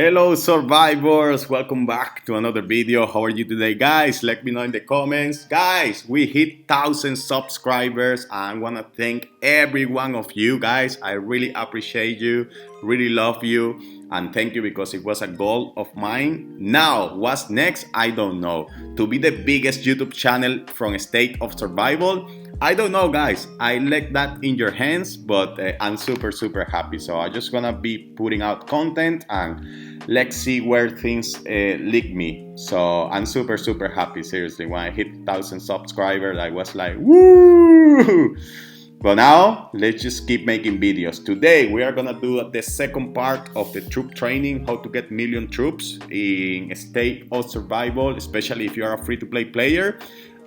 Hello survivors, welcome back to another video. How are you today, guys? Let me know in the comments. Guys, we hit 1,000 subscribers. I want to thank every one of you guys. I really appreciate you, really love you, and thank you because it was a goal of mine. Now, what's next? I don't know. To be the biggest YouTube channel from a state of survival? I don't know, guys. I let that in your hands, but I'm super happy. So I'm just gonna be putting out content and let's see where things lead me. So I'm super happy. Seriously, when I hit 1,000 subscribers, I was like, woo! But now let's just keep making videos. Today we are gonna do the second part of the troop training, how to get million troops in a state of survival, especially if you are a free-to-play player.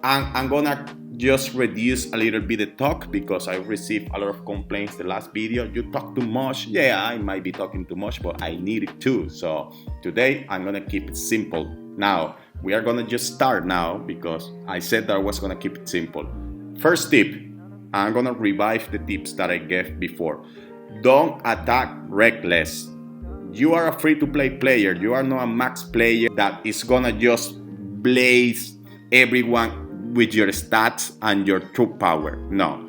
And I'm gonna just reduce a little bit the talk because I received a lot of complaints the last video. You talk too much. Yeah, I might be talking too much, but I need it too. So today I'm gonna keep it simple. Now we are gonna just start now because I said that I was gonna keep it simple. First tip, I'm gonna revive the tips that I gave before. Don't attack reckless. You are a free-to-play player. You are not a max player that is gonna just blaze everyone with your stats and your troop power. No,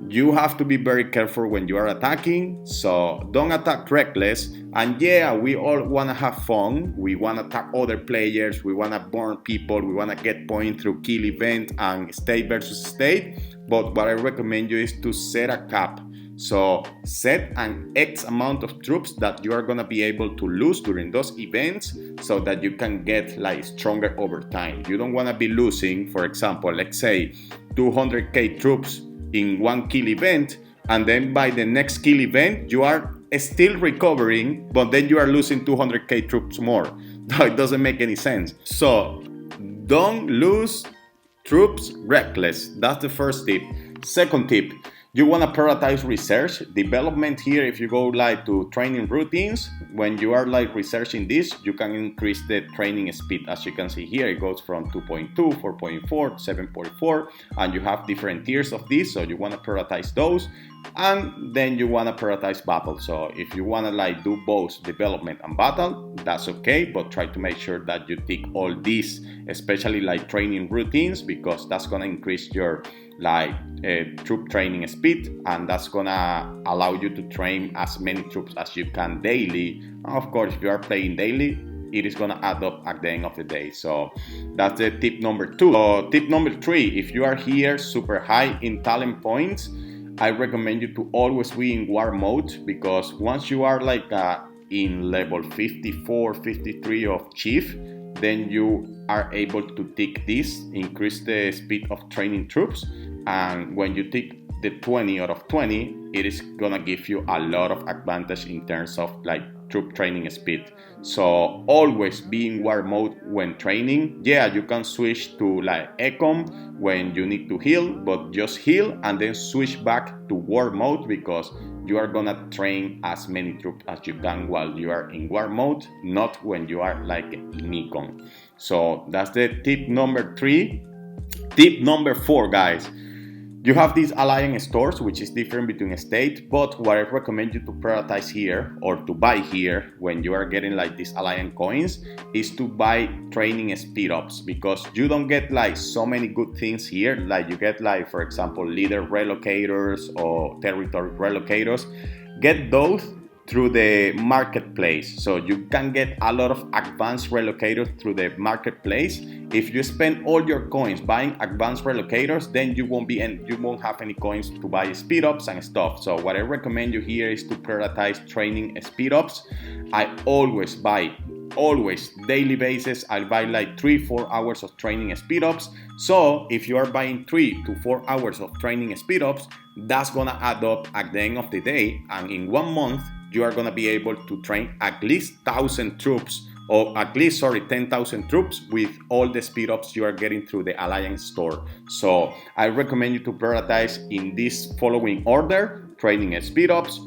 you have to be very careful when you are attacking, so don't attack reckless. And yeah, we all want to have fun. We want to attack other players, we want to burn people, we want to get points through kill event and state versus state. But what I recommend you is to set a cap. So set an X amount of troops that you are gonna be able to lose during those events so that you can get like stronger over time. You don't wanna be losing, for example, let's say 200k troops in one kill event, and then by the next kill event you are still recovering, but then you are losing 200k troops more. It doesn't make any sense. So don't lose troops reckless. That's the first tip. Second tip, you want to prioritize research development here. If you go like to training routines, when you are like researching this, you can increase the training speed. As you can see here, it goes from 2.2, 4.4, 7.4, and you have different tiers of this. So you want to prioritize those, and then you want to prioritize battle. So if you want to like do both development and battle, that's okay, but try to make sure that you tick all these, especially like training routines, because that's going to increase your troop training speed, and that's gonna allow you to train as many troops as you can daily. Of course, if you are playing daily, it is gonna add up at the end of the day. So that's the tip number 2. So tip number 3, if you are here super high in talent points, I recommend you to always be in war mode, because once you are like in level 54, 53 of chief, then you are able to tick this, increase the speed of training troops, and when you tick the 20 out of 20, it is gonna give you a lot of advantage in terms of like troop training speed. So always be in war mode when training. Yeah, you can switch to like econ when you need to heal, but just heal and then switch back to war mode, because you are gonna train as many troops as you can while you are in war mode, not when you are like in econ. So that's the tip number 3. Tip number 4, guys. You have these alliance stores, which is different between a state, but what I recommend you to prioritize here or to buy here when you are getting like these alliance coins is to buy training speed ups, because you don't get like so many good things here. Like you get like, for example, leader relocators or territory relocators. Get those through the marketplace, so you can get a lot of advanced relocators through the marketplace. If you spend all your coins buying advanced relocators, then you won't have any coins to buy speed ups and stuff. So what I recommend you here is to prioritize training speed ups. I always daily basis, I'll buy like 3-4 hours of training speed ups. So if you are buying 3 to 4 hours of training speed ups, that's gonna add up at the end of the day, and in 1 month you are gonna be able to train at least 1,000 troops, or at least 10,000 troops with all the speed ups you are getting through the alliance store. So I recommend you to prioritize in this following order: training speed ups,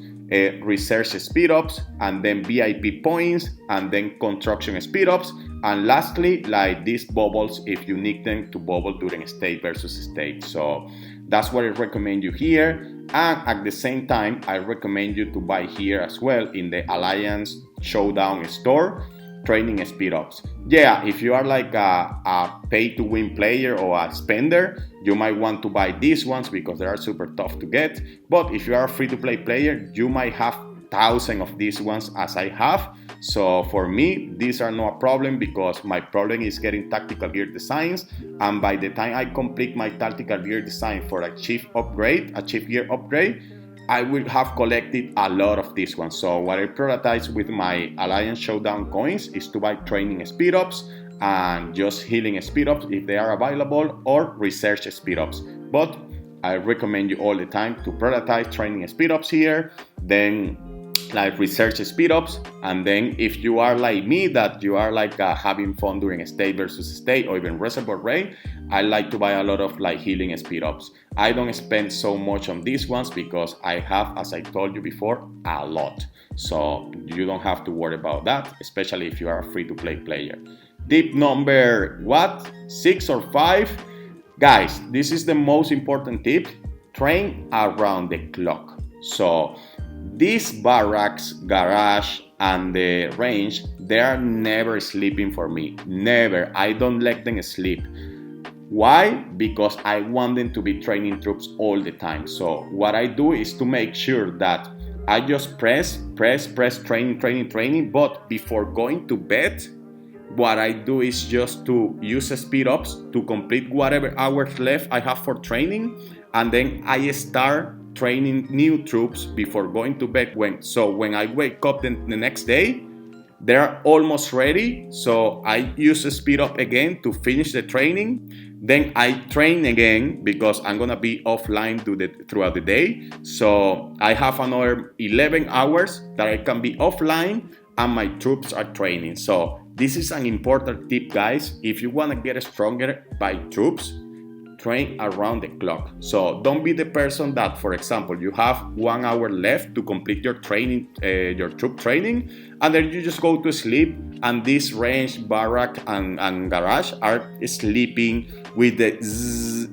research speed ups, and then VIP points, and then construction speed ups, and lastly like these bubbles if you need them to bubble during state versus state. So that's what I recommend you here. And at the same time, I recommend you to buy here as well in the Alliance Showdown store, training speed ups. Yeah, if you are like a pay to win player or a spender, you might want to buy these ones because they are super tough to get. But if you are a free to play player, you might have thousands of these ones as I have. So for me, these are not a problem because my problem is getting tactical gear designs. And by the time I complete my tactical gear design for a chief gear upgrade, I will have collected a lot of these ones. So what I prioritize with my Alliance Showdown coins is to buy training speed ups and just healing speed ups if they are available, or research speed ups. But I recommend you all the time to prioritize training speed ups here, then like research speed ups, and then if you are like me, that you are like having fun during state versus state or even reservoir raid, I like to buy a lot of like healing speed ups. I don't spend so much on these ones because I have, as I told you before, a lot, so you don't have to worry about that, especially if you are a free to play player. Tip number 6 or 5, guys, this is the most important tip: train around the clock. So these barracks, garage, and the range, they are never sleeping for me. Never. I don't let them sleep. Why? Because I want them to be training troops all the time. So what I do is to make sure that I just press, training. But before going to bed, what I do is just to use speed ups to complete whatever hours left I have for training. And then I start training new troops before going to bed. When I wake up the next day, they're almost ready. So I use a speed up again to finish the training. Then I train again because I'm gonna be offline throughout the day. So I have another 11 hours that I can be offline and my troops are training. So this is an important tip, guys. If you wanna get stronger by troops, train around the clock. So don't be the person that, for example, you have 1 hour left to complete your training, your troop training, and then you just go to sleep, and this range, barrack, and garage are sleeping with the zzz,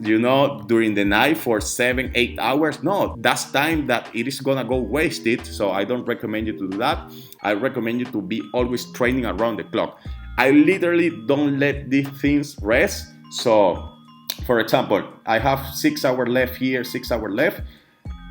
during the night for 7-8 hours. No, that's time that it is gonna go wasted. So I don't recommend you to do that. I recommend you to be always training around the clock. I literally don't let these things rest. So for example, I have 6 hours left here, 6 hours left.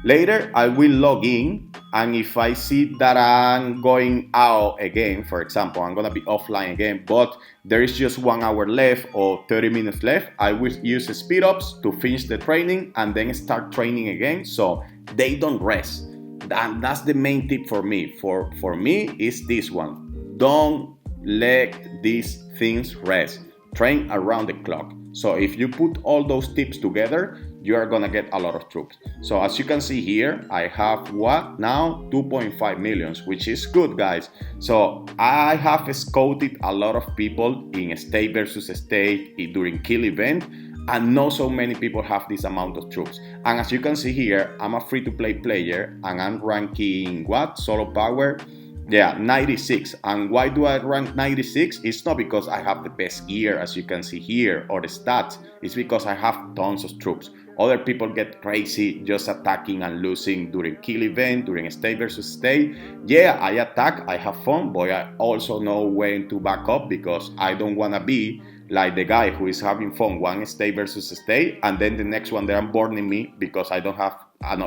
Later, I will log in, and if I see that I'm going out again, for example, I'm gonna be offline again, but there is just 1 hour left or 30 minutes left, I will use speed ups to finish the training and then start training again, so they don't rest. That's the main tip for me. For me, is this one. Don't let these things rest. Train around the clock. So if you put all those tips together, you are gonna get a lot of troops. So as you can see here, I have what now? 2.5 millions, which is good, guys. So I have scouted a lot of people in state versus state during kill event, and not so many people have this amount of troops. And as you can see here, I'm a free-to-play player, and I'm ranking what? Solo power. Yeah, 96. And why do I rank 96? It's not because I have the best gear, as you can see here, or the stats. It's because I have tons of troops. Other people get crazy just attacking and losing during kill event, during state versus state. Yeah, I attack, I have fun, but I also know when to back up, because I don't want to be like the guy who is having fun one state versus state, and then the next one they're burning me because I don't have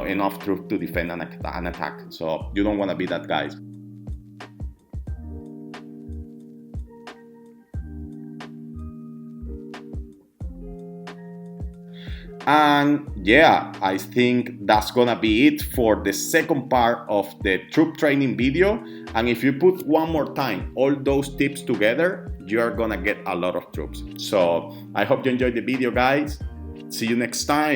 enough troops to defend an attack. So you don't want to be that guy. And yeah, I think that's gonna be it for the second part of the troop training video. And if you put one more time all those tips together, you are gonna get a lot of troops. So I hope you enjoyed the video, guys. See you next time.